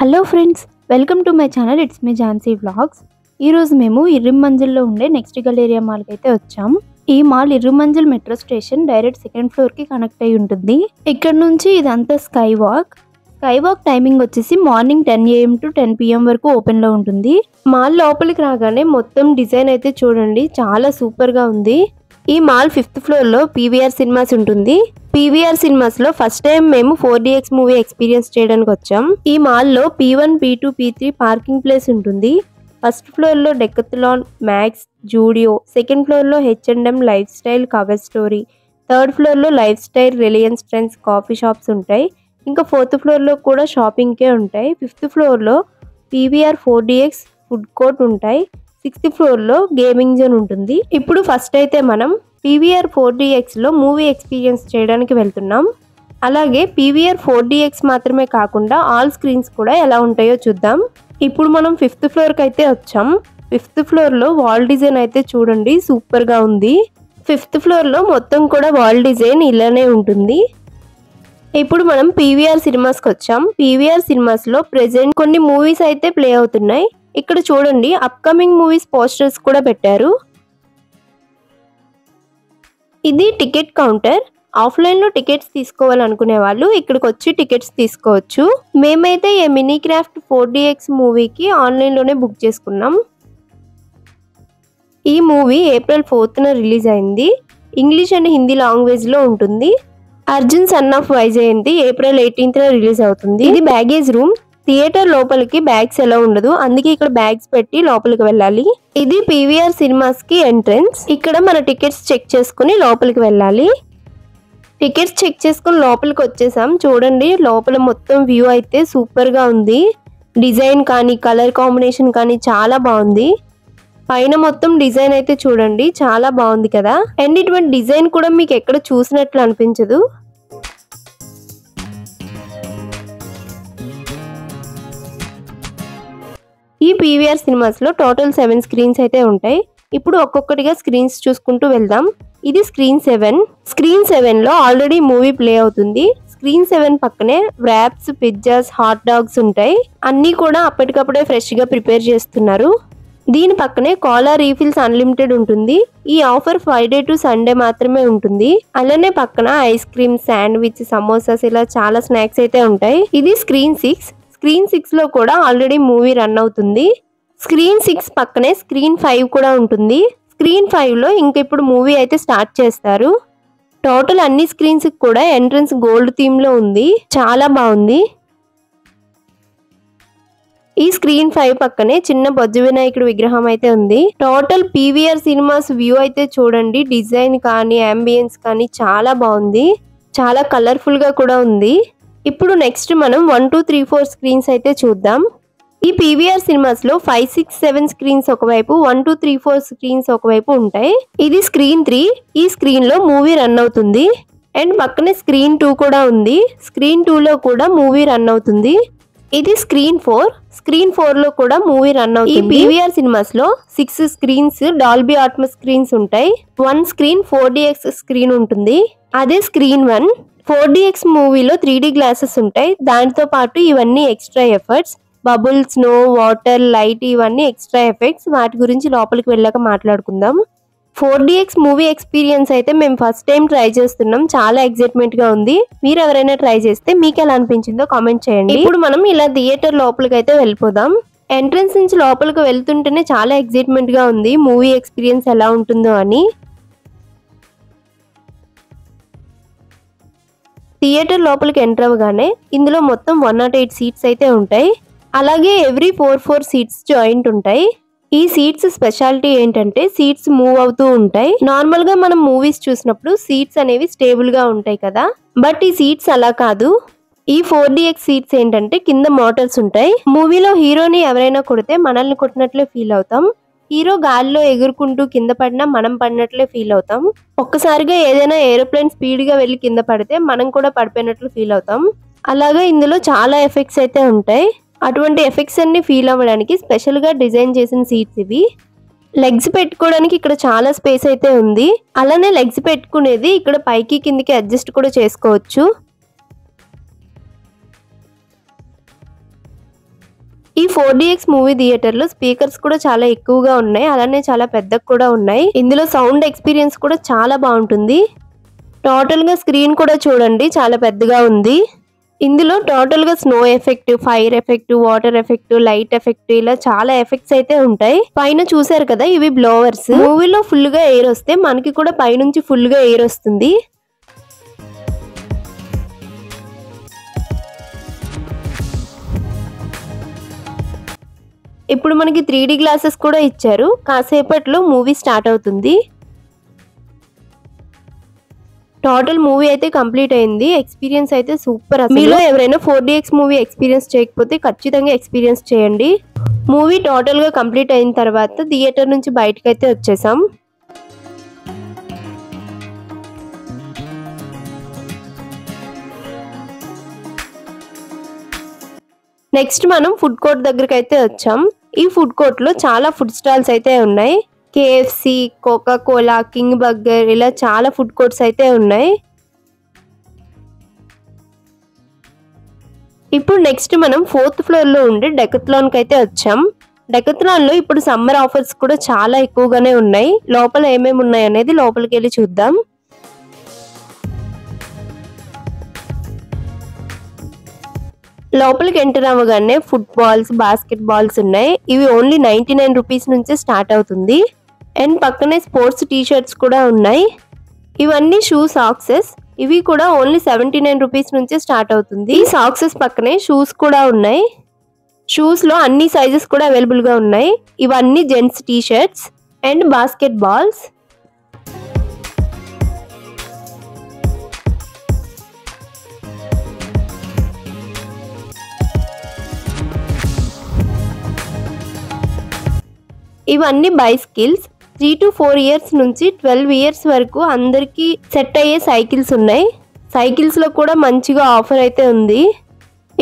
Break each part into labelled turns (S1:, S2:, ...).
S1: Hello friends, welcome to my channel. It's me Jhansi vlogs. ఈరోజు మేము ఇర్రిమంజిల్లో ఉండే నెక్స్ట్ గలేరియా మాల్కి అయితే వచ్చాం. ఈ mall Irrum Manzil metro station direct second ఫ్లోర్కి కనెక్ట్ అయి ఉంటుంది. ఇక్కడ నుంచి ఇదంతా స్కై వాక్ టైమింగ్ వచ్చేసి మార్నింగ్ 10 AM to 10 PM వరకు ఓపెన్లో ఉంటుంది. మాల్ లోపలికి రాగానే మొత్తం డిజైన్ అయితే చూడండి, చాలా సూపర్గా ఉంది. ఈ మాల్ 5th ఫ్లోర్లో PVR సినిమాస్ ఉంటుంది. PVR సినిమాస్ లో ఫస్ట్ టైం మేము 4DX మూవీ ఎక్స్పీరియన్స్ చేయడానికి వచ్చాం. ఈ మాల్లో P1, P2, P3 parking place ఉంటుంది. ఫస్ట్ ఫ్లోర్ లో Decathlon, Max, Zudio, second floor లో H&M Lifestyle, Cover Story, third floor లో Lifestyle, Reliance Trends coffee shops ఉంటాయి. ఇంకా 4th ఫ్లోర్ లో కూడా షాపింగ్కే ఉంటాయి. 5th ఫ్లోర్ లో PVR 4DX ఫుడ్ కోర్ట్ ఉంటాయి. 6th ఫ్లోర్ లో గేమింగ్ జోన్ ఉంటుంది. ఇప్పుడు ఫస్ట్ అయితే మనం PVR 4DX లో మూవీ ఎక్స్పీరియన్స్ చేయడానికి వెళ్తున్నాం. అలాగే PVR 4DX మాత్రమే కాకుండా ఆల్ స్క్రీన్స్ కూడా ఎలా ఉంటాయో చూద్దాం. ఇప్పుడు మనం 5th ఫ్లోర్కి అయితే వచ్చాం. 5th ఫ్లోర్లో వాల్ డిజైన్ అయితే చూడండి, సూపర్గా ఉంది. 5th ఫ్లోర్లో మొత్తం కూడా వాల్ డిజైన్ ఇలానే ఉంటుంది. ఇప్పుడు మనం PVR సినిమాస్కి వచ్చాం. PVR సినిమాస్లో ప్రెజెంట్ కొన్ని మూవీస్ అయితే ప్లే అవుతున్నాయి. ఇక్కడ చూడండి, అప్కమింగ్ మూవీస్ పోస్టర్స్ కూడా పెట్టారు. ఇది టికెట్ కౌంటర్. ఆఫ్లైన్లో టికెట్స్ తీసుకోవాలనుకునే వాళ్ళు ఇక్కడికి వచ్చి టికెట్స్ తీసుకోవచ్చు. మేమైతే ఈ మినీ క్రాఫ్ట్ 4DX మూవీకి ఆన్లైన్లోనే బుక్ చేసుకున్నాం. ఈ మూవీ April 4th రిలీజ్ అయింది. ఇంగ్లీష్ అండ్ హిందీ లాంగ్వేజ్లో ఉంటుంది. Arjun son of Vyjayanthi April 18th release అవుతుంది. ఇది బ్యాగేజ్ రూమ్. థియేటర్ లోపలికి బ్యాగ్స్ ఎలా ఉండదు, అందుకే ఇక్కడ బ్యాగ్స్ పెట్టి లోపలికి వెళ్ళాలి. ఇది PVR సినిమాస్ కి ఎంట్రన్స్. ఇక్కడ మన టికెట్స్ చెక్ చేసుకుని లోపలికి వెళ్ళాలి. టికెట్స్ చెక్ చేసుకుని లోపలికి వచ్చేసాం. చూడండి, లోపల మొత్తం వ్యూ అయితే సూపర్ గా ఉంది. డిజైన్ కానీ కలర్ కాంబినేషన్ కానీ చాలా బాగుంది. పైన మొత్తం డిజైన్ అయితే చూడండి, చాలా బాగుంది కదా. అండ్ ఇటువంటి డిజైన్ కూడా మీకు ఎక్కడ చూసినట్లు అనిపించదు. ఈ PVR సినిమాస్ లో టోటల్ 7 స్క్రీన్స్ అయితే ఉంటాయి. ఇప్పుడు ఒక్కొక్కటిగా స్క్రీన్స్ చూసుకుంటూ వెళ్దాం. ఇది స్క్రీన్ 7. స్క్రీన్ 7 లో ఆల్రెడీ మూవీ ప్లే అవుతుంది. స్క్రీన్ 7 పక్కనే వ్రాప్స్, పిజ్జాస్, హాట్ డాగ్స్ ఉంటాయి. అన్ని కూడా అప్పటికప్పుడే ఫ్రెష్ గా ప్రిపేర్ చేస్తున్నారు. దీని పక్కనే కోలా రీఫిల్స్ అన్లిమిటెడ్ ఉంటుంది. ఈ ఆఫర్ ఫ్రైడే టు సండే మాత్రమే ఉంటుంది. అలానే పక్కన ఐస్ క్రీమ్, శాండ్విచ్, సమోసాస్ ఇలా చాలా స్నాక్స్ అయితే ఉంటాయి. ఇది స్క్రీన్ 6. స్క్రీన్ 6 లో కూడా ఆల్రెడీ మూవీ రన్ అవుతుంది. స్క్రీన్ 6 పక్కనే స్క్రీన్ 5 కూడా ఉంటుంది. స్క్రీన్ 5 లో ఇంక ఇప్పుడు మూవీ అయితే స్టార్ట్ చేస్తారు. టోటల్ అన్ని స్క్రీన్స్ కూడా ఎంట్రన్స్ గోల్డ్ థీమ్ లో ఉంది, చాలా బాగుంది. ఈ స్క్రీన్ 5 పక్కనే చిన్న బొజ్జ వినాయకుడు విగ్రహం అయితే ఉంది. టోటల్ PVR సినిమాస్ వ్యూ అయితే చూడండి, డిజైన్ కానీ అంబియన్స్ కానీ చాలా బాగుంది. చాలా కలర్ఫుల్ గా కూడా ఉంది. ఇప్పుడు నెక్స్ట్ మనం 1, 2, 3, 4 స్క్రీన్స్ అయితే చూద్దాం. ఈ PVR సినిమాస్ లో 5, 6, 7 స్క్రీన్స్ ఒకవైపు, 1, 2, 3, 4 స్క్రీన్స్ ఒకవైపు ఉంటాయి. ఇది స్క్రీన్ 3. ఈ స్క్రీన్ లో మూవీ రన్ అవుతుంది. అండ్ పక్కనే స్క్రీన్ 2 కూడా ఉంది. స్క్రీన్ 2 లో కూడా మూవీ రన్ అవుతుంది. ఇది స్క్రీన్ 4. స్క్రీన్ 4 లో కూడా మూవీ రన్ అవుతుంది. ఈ PVR సినిమాస్ లో 6 స్క్రీన్స్ డాల్బీ అట్మాస్ స్క్రీన్స్ ఉంటాయి. 1 స్క్రీన్ 4DX స్క్రీన్ ఉంటుంది. అదే స్క్రీన్ 1. 4DX మూవీలో 3D గ్లాసెస్ ఉంటాయి. దానితో పాటు ఇవన్నీ extra efforts, bubble, snow, water, light, ఇవన్నీ ఎక్స్ట్రా ఎఫెక్ట్స్. వాటి గురించి లోపలికి వెళ్ళాక మాట్లాడుకుందాం. 4DX మూవీ ఎక్స్పీరియన్స్ అయితే మేము ఫస్ట్ టైం ట్రై చేస్తున్నాం. చాలా ఎక్సైట్మెంట్ గా ఉంది. మీరు ఎవరైనా ట్రై చేస్తే మీకు ఎలా అనిపించిందో కామెంట్ చేయండి. ఇప్పుడు మనం ఇలా థియేటర్ లోపలికి అయితే వెళ్ళిపోదాం. ఎంట్రన్స్ నుంచి లోపలికి వెళ్తుంటేనే చాలా ఎక్సైట్మెంట్ గా ఉంది, మూవీ ఎక్స్పీరియన్స్ ఎలా ఉంటుందో అని. థియేటర్ లోపలికి ఎంటర్ అవ్వగానే ఇందులో మొత్తం 108 సీట్స్ అయితే ఉంటాయి. అలాగే ఎవ్రీ 4 సీట్స్ జాయింట్ ఉంటాయి. ఈ సీట్స్ స్పెషాలిటీ ఏంటంటే సీట్స్ మూవ్ అవుతూ ఉంటాయి. నార్మల్ గా మనం మూవీస్ చూసినప్పుడు సీట్స్ అనేవి స్టేబుల్ గా ఉంటాయి కదా, బట్ ఈ సీట్స్ అలా కాదు. ఈ 4DX సీట్స్ ఏంటంటే కింద మోటార్స్ ఉంటాయి. మూవీలో హీరోని ఎవరైనా కొడితే మనల్ని కొట్టినట్లే ఫీల్ అవుతాం. హీరో గాలిలో ఎగురుకుంటూ కింద పడినా మనం పడినట్లే ఫీల్ అవుతాం. ఒక్కసారిగా ఏదైనా ఏరోప్లేన్ స్పీడ్ గా వెళ్ళి కింద పడితే మనం కూడా పడిపోయినట్లు ఫీల్ అవుతాం. అలాగే ఇందులో చాలా ఎఫెక్ట్స్ అయితే ఉంటాయి. అటువంటి ఎఫెక్ట్స్ అన్ని ఫీల్ అవ్వడానికి స్పెషల్ గా డిజైన్ చేసిన సీట్స్ ఇవి. లెగ్స్ పెట్టుకోవడానికి ఇక్కడ చాలా స్పేస్ అయితే ఉంది. అలానే లెగ్స్ పెట్టుకునేది ఇక్కడ పైకి కిందికి అడ్జస్ట్ కూడా చేసుకోవచ్చు. ఈ 4DX మూవీ థియేటర్ లో స్పీకర్స్ కూడా చాలా ఎక్కువగా ఉన్నాయి, అలానే చాలా పెద్దగా కూడా ఉన్నాయి. ఇందులో సౌండ్ ఎక్స్పీరియన్స్ కూడా చాలా బాగుంటుంది. టోటల్ గా స్క్రీన్ కూడా చూడండి చాలా పెద్దగా ఉంది. ఇందులో టోటల్ గా snow effect, fire effect, water effect, light effect ఇలా చాలా ఎఫెక్ట్స్ అయితే ఉంటాయి. పైన చూసారు కదా ఇవి బ్లోవర్స్. మూవీలో ఫుల్ గా ఎయిర్ వస్తే మనకి కూడా పైనుంచి ఫుల్ గా ఎయిర్ వస్తుంది. ఇప్పుడు మనకి 3D గ్లాసెస్ కూడా ఇచ్చారు. కాసేపట్లో మూవీ స్టార్ట్ అవుతుంది. టోటల్ మూవీ అయితే కంప్లీట్ అయింది. ఎక్స్పీరియన్స్ అయితే సూపర్. మీలో ఎవరైనా 4DX మూవీ ఎక్స్పీరియన్స్ చేయకపోతే ఖచ్చితంగా ఎక్స్పీరియన్స్ చేయండి. మూవీ టోటల్ గా కంప్లీట్ అయిన తర్వాత థియేటర్ నుంచి బయటకు అయితే వచ్చేసాం. నెక్స్ట్ మనం ఫుడ్ కోర్ట్ దగ్గరికి అయితే వచ్చాం. ఈ ఫుడ్ కోర్ట్ లో చాలా ఫుడ్ స్టాల్స్ అయితే ఉన్నాయి. KFC, Coca Cola, king burger ఇలా చాలా ఫుడ్ కోర్ట్స్ అయితే ఉన్నాయి. ఇప్పుడు నెక్స్ట్ మనం 4th ఫ్లోర్ లో ఉండే డెకత్లాన్ కి అయితే వచ్చాం. డెకత్లాన్ లో ఇప్పుడు సమ్మర్ ఆఫర్స్ కూడా చాలా ఎక్కువగానే ఉన్నాయి. లోపల ఏమేమి ఉన్నాయి అనేది లోపలికి వెళ్ళి చూద్దాం. లోపలికి ఎంటర్ అవ్వగానే ఫుట్బాల్స్, బాస్కెట్ బాల్స్ ఉన్నాయి. ఇవి ఓన్లీ 99 రూపీస్ నుంచే స్టార్ట్ అవుతుంది. అండ్ పక్కనే స్పోర్ట్స్ టీ షర్ట్స్ కూడా ఉన్నాయి. ఇవన్నీ షూ సాక్సెస్. ఇవి కూడా ఓన్లీ 79 రూపీస్ నుంచే స్టార్ట్ అవుతుంది. ఈ సాక్సెస్ పక్కనే షూస్ కూడా ఉన్నాయి. షూస్ లో అన్ని సైజెస్ కూడా అవైలబుల్ గా ఉన్నాయి. ఇవన్నీ gents tea shirts and basket balls. ఇవన్నీ బైసికిల్స్. 3 to 4 ఇయర్స్ నుంచి 12 ఇయర్స్ వరకు అందరికి సెట్ అయ్యే సైకిల్స్ ఉన్నాయి. సైకిల్స్ లో కూడా మంచిగా ఆఫర్ అయితే ఉంది.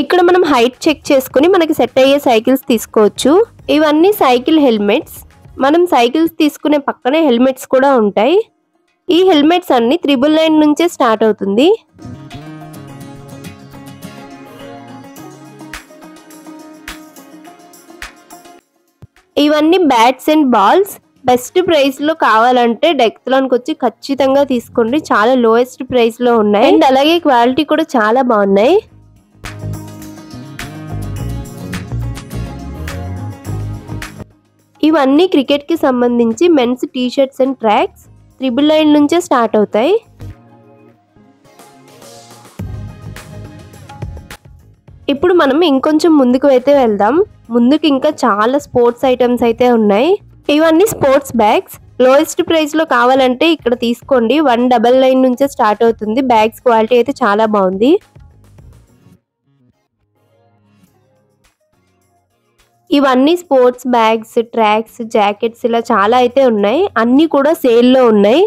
S1: ఇక్కడ మనం హైట్ చెక్ చేసుకుని మనకి సెట్ అయ్యే సైకిల్స్ తీసుకోవచ్చు. ఇవన్నీ సైకిల్ హెల్మెట్స్. మనం సైకిల్స్ తీసుకునే పక్కనే హెల్మెట్స్ కూడా ఉంటాయి. ఈ హెల్మెట్స్ అన్ని 999 నుంచే స్టార్ట్ అవుతుంది. ఇవన్నీ bats and balls. Best price లో కావాలంటే డెకత్లాన్ కి వచ్చి ఖచ్చితంగా తీసుకోండి. చాలా లోయెస్ట్ ప్రైస్ లో ఉన్నాయి అండ్ అలాగే క్వాలిటీ కూడా చాలా బాగున్నాయి. ఇవన్నీ క్రికెట్ కి సంబంధించి men's T shirts and tracks. 999 నుంచే స్టార్ట్ అవుతాయి. ఇప్పుడు మనం ఇంకొంచెం ముందుకు అయితే వెళ్దాం. ముందుకు ఇంకా చాలా స్పోర్ట్స్ ఐటమ్స్ అయితే ఉన్నాయి. ఇవన్నీ స్పోర్ట్స్ బ్యాగ్స్. లోయెస్ట్ ప్రైస్ లో కావాలంటే ఇక్కడ తీసుకోండి. 199 నుంచే స్టార్ట్ అవుతుంది. బ్యాగ్స్ క్వాలిటీ అయితే చాలా బాగుంది. ఇవన్నీ స్పోర్ట్స్ బ్యాగ్స్, ట్రాక్స్, జాకెట్స్ ఇలా చాలా అయితే ఉన్నాయి. అన్ని కూడా సేల్ లో ఉన్నాయి.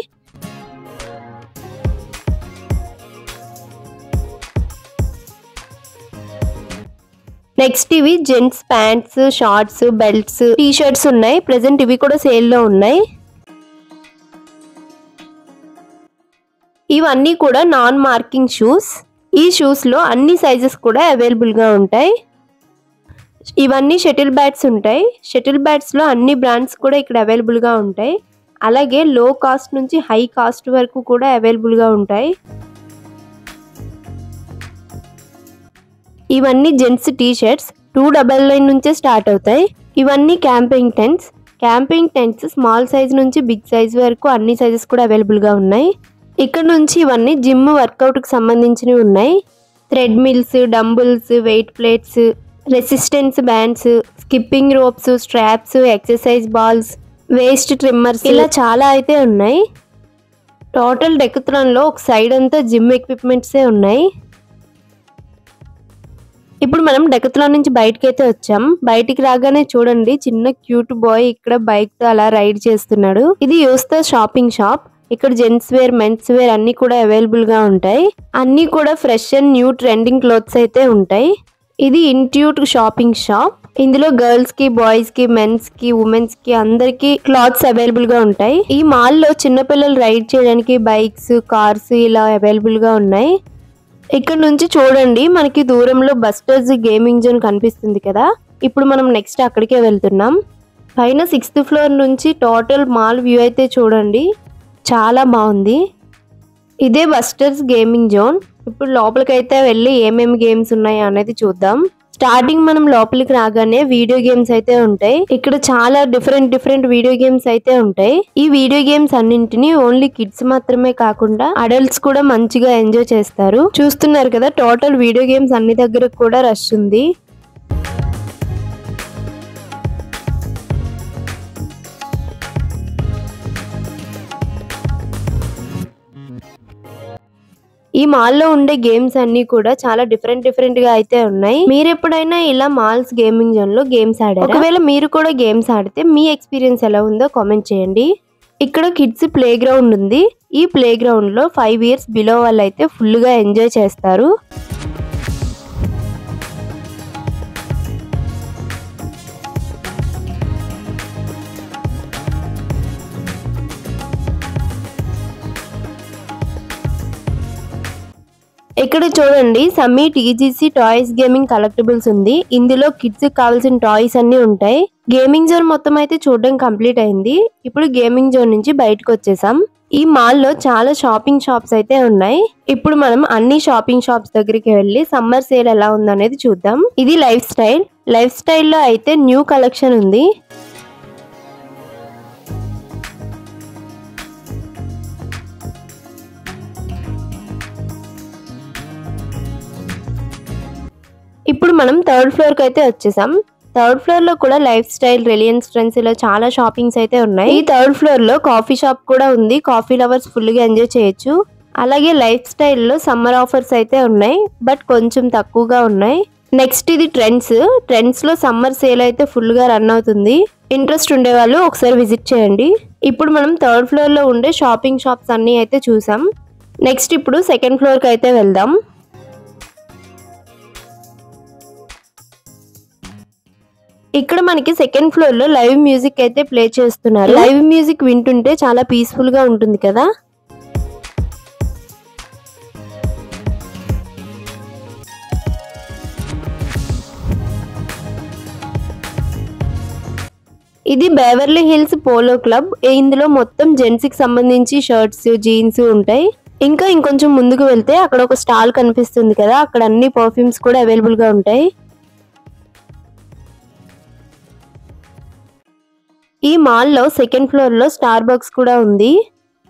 S1: నెక్స్ట్ ఇవి gents pants, shorts, belts, T shirts ఉన్నాయి. ప్రెసెంట్ ఇవి కూడా సేల్ లో ఉన్నాయి. ఇవన్నీ కూడా నాన్ మార్కింగ్ షూస్. ఈ షూస్ లో అన్ని సైజెస్ కూడా అవైలబుల్ గా ఉంటాయి. ఇవన్నీ షటిల్ బ్యాట్స్ ఉంటాయి. షటిల్ బ్యాట్స్ లో అన్ని బ్రాండ్స్ కూడా ఇక్కడ అవైలబుల్ గా ఉంటాయి. అలాగే లో కాస్ట్ నుంచి హై కాస్ట్ వరకు కూడా అవైలబుల్ గా ఉంటాయి. ఇవన్నీ జెంట్స్ టీ షర్ట్స్. 299 నుంచే స్టార్ట్ అవుతాయి. ఇవన్నీ camping tents. Camping tents small size నుంచి బిగ్ సైజ్ వరకు అన్ని సైజెస్ కూడా అవైలబుల్ గా ఉన్నాయి. ఇక్కడ నుంచి ఇవన్నీ జిమ్ వర్కౌట్ కి సంబంధించినవి ఉన్నాయి. Treadmills, dumbbells, weight plates, resistance bands, skipping ropes, straps, exercise balls, waist trimmers ఇలా చాలా అయితే ఉన్నాయి. టోటల్ డెకత్లాన్ లో ఒక సైడ్ అంతా జిమ్ ఎక్విప్మెంట్సే ఉన్నాయి. ఇప్పుడు మనం డెకత్లాన్ నుంచి బయటకి అయితే వచ్చాం. బయటికి రాగానే చూడండి చిన్న క్యూట్ బాయ్ ఇక్కడ బైక్ తో అలా రైడ్ చేస్తున్నాడు. ఇది యూస్తా షాపింగ్ షాప్. ఇక్కడ జెంట్స్ వేర్, మెన్స్ వేర్ అన్ని కూడా అవైలబుల్ గా ఉంటాయి. అన్ని కూడా fresh and new trending clothes అయితే ఉంటాయి. ఇది ఇన్ట్యూట్ షాపింగ్ షాప్. ఇందులో గర్ల్స్ కి, బాయ్స్ కి, మెన్స్ కి, ఉమెన్స్ కి అందరికి క్లాత్స్ అవైలబుల్ గా ఉంటాయి. ఈ మాల్ లో చిన్నపిల్లలు రైడ్ చేయడానికి బైక్స్, కార్స్ ఇలా అవైలబుల్ గా ఉన్నాయి. ఇక్కడ నుంచి చూడండి మనకి దూరంలో బస్టర్స్ గేమింగ్ జోన్ కనిపిస్తుంది కదా. ఇప్పుడు మనం నెక్స్ట్ అక్కడికే వెళ్తున్నాం. పైన 6th ఫ్లోర్ నుంచి టోటల్ మాల్ వ్యూ అయితే చూడండి, చాలా బాగుంది. ఇదే బస్టర్స్ గేమింగ్ జోన్. ఇప్పుడు లోపలికైతే వెళ్ళి ఏమేమి గేమ్స్ ఉన్నాయి అనేది చూద్దాం. స్టార్టింగ్ మనం లోపలికి రాగానే వీడియో గేమ్స్ అయితే ఉంటాయి. ఇక్కడ చాలా డిఫరెంట్ వీడియో గేమ్స్ అయితే ఉంటాయి. ఈ వీడియో గేమ్స్ అన్నింటినీ ఓన్లీ కిడ్స్ మాత్రమే కాకుండా అడల్ట్స్ కూడా మంచిగా ఎంజాయ్ చేస్తారు. చూస్తున్నారు కదా, టోటల్ వీడియో గేమ్స్ అన్ని దగ్గర కూడా రష్ ఉంది. ఈ మాల్లో ఉండే గేమ్స్ అన్ని కూడా చాలా డిఫరెంట్ గా అయితే ఉన్నాయి. మీరు ఎప్పుడైనా ఇలా మాల్స్ గేమింగ్ జోన్ లో గేమ్స్ ఆడారా? ఒకవేళ మీరు కూడా గేమ్స్ ఆడితే మీ ఎక్స్పీరియన్స్ ఎలా ఉందో కామెంట్ చేయండి. ఇక్కడ కిడ్స్ ప్లే గ్రౌండ్ ఉంది. ఈ ప్లే గ్రౌండ్ లో 5 years బిలో వాళ్ళు అయితే ఫుల్ గా ఎంజాయ్ చేస్తారు. ఇక్కడ చూడండి, సమ్మీ టీజీసీ టాయ్స్ గేమింగ్ కలెక్టిబుల్స్ ఉంది. ఇందులో కిడ్స్ కావాల్సిన టాయ్స్ అన్ని ఉంటాయి. గేమింగ్ జోన్ మొత్తం అయితే చూడడం కంప్లీట్ అయింది. ఇప్పుడు గేమింగ్ జోన్ నుంచి బయటకు వచ్చేసాం. ఈ మాల్ లో చాలా షాపింగ్ షాప్స్ అయితే ఉన్నాయి. ఇప్పుడు మనం అన్ని షాపింగ్ షాప్స్ దగ్గరికి వెళ్ళి సమ్మర్ సేల్ ఎలా ఉందనేది చూద్దాం. ఇది లైఫ్ స్టైల్ లో అయితే న్యూ కలెక్షన్ ఉంది. ఇప్పుడు మనం 3rd ఫ్లోర్ కి అయితే వచ్చేసాం. 3rd ఫ్లోర్ లో కూడా లైఫ్ స్టైల్, రిలయన్స్ ట్రెండ్స్ ఇలా చాలా షాపింగ్స్ అయితే ఉన్నాయి. ఈ 3rd ఫ్లోర్ లో కాఫీ షాప్ కూడా ఉంది. కాఫీ లవర్స్ ఫుల్ గా ఎంజాయ్ చేయొచ్చు. అలాగే లైఫ్ స్టైల్ లో సమ్మర్ ఆఫర్స్ అయితే ఉన్నాయి, బట్ కొంచెం తక్కువగా ఉన్నాయి. నెక్స్ట్ ఇది ట్రెండ్స్ లో సమ్మర్ సేల్ అయితే ఫుల్ గా రన్ అవుతుంది. ఇంట్రెస్ట్ ఉండే వాళ్ళు ఒకసారి విజిట్ చేయండి. ఇప్పుడు మనం 3rd ఫ్లోర్ లో ఉండే షాపింగ్ షాప్స్ అన్ని అయితే చూసాం. నెక్స్ట్ ఇప్పుడు 2nd ఫ్లోర్ కి అయితే వెళ్దాం. ఇక్కడ మనకి 2nd ఫ్లోర్ లో లైవ్ మ్యూజిక్ అయితే ప్లే చేస్తున్నారు. లైవ్ మ్యూజిక్ వింటుంటే చాలా పీస్ఫుల్ గా ఉంటుంది కదా. ఇది బెవర్లీ హిల్స్ పోలో క్లబ్. ఇందులో మొత్తం జెంట్స్ కి సంబంధించి షర్ట్స్, జీన్స్ ఉంటాయి. ఇంకా ఇంకొంచెం ముందుకు వెళ్తే అక్కడ ఒక స్టాల్ కనిపిస్తుంది కదా, అక్కడ అన్ని పర్ఫ్యూమ్స్ కూడా అవైలబుల్ గా ఉంటాయి. ఈ మాల్ లో 2nd ఫ్లోర్ లో స్టార్ బక్స్ కూడా ఉంది.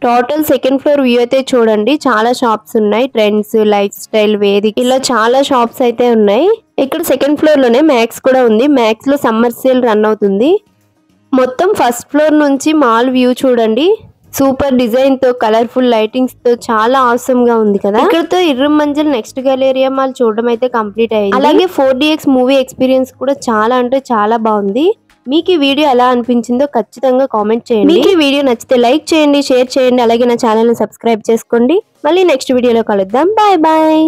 S1: టోటల్ 2nd ఫ్లోర్ వ్యూ అయితే చూడండి, చాలా షాప్స్ ఉన్నాయి. ట్రెండ్స్, లైఫ్ స్టైల్, వేదిక ఇలా చాలా షాప్స్ అయితే ఉన్నాయి. ఇక్కడ 2nd ఫ్లోర్ లోనే మ్యాక్స్ కూడా ఉంది. మ్యాక్స్ లో సమ్మర్ సేల్ రన్ అవుతుంది. మొత్తం 1st ఫ్లోర్ నుంచి మాల్ వ్యూ చూడండి, సూపర్ డిజైన్ తో, కలర్ఫుల్ లైటింగ్స్ తో చాలా ఆసమ్ గా ఉంది కదా. ఇక్కడతో ఇర్రిమంజిల్ నెక్స్ట్ గలేరియా మాల్ చూడడం అయితే కంప్లీట్ అయింది. అలాగే 4DX మూవీ ఎక్స్పీరియన్స్ కూడా చాలా అంటే చాలా బాగుంది. మీకు ఈ వీడియో ఎలా అనిపించిందో ఖచ్చితంగా కామెంట్ చేయండి. మీకు ఈ వీడియో నచ్చితే లైక్ చేయండి, షేర్ చేయండి. అలాగే నా ఛానల్ ని సబ్స్క్రైబ్ చేసుకోండి. మళ్ళీ నెక్స్ట్ వీడియోలో కలుద్దాం. Bye bye.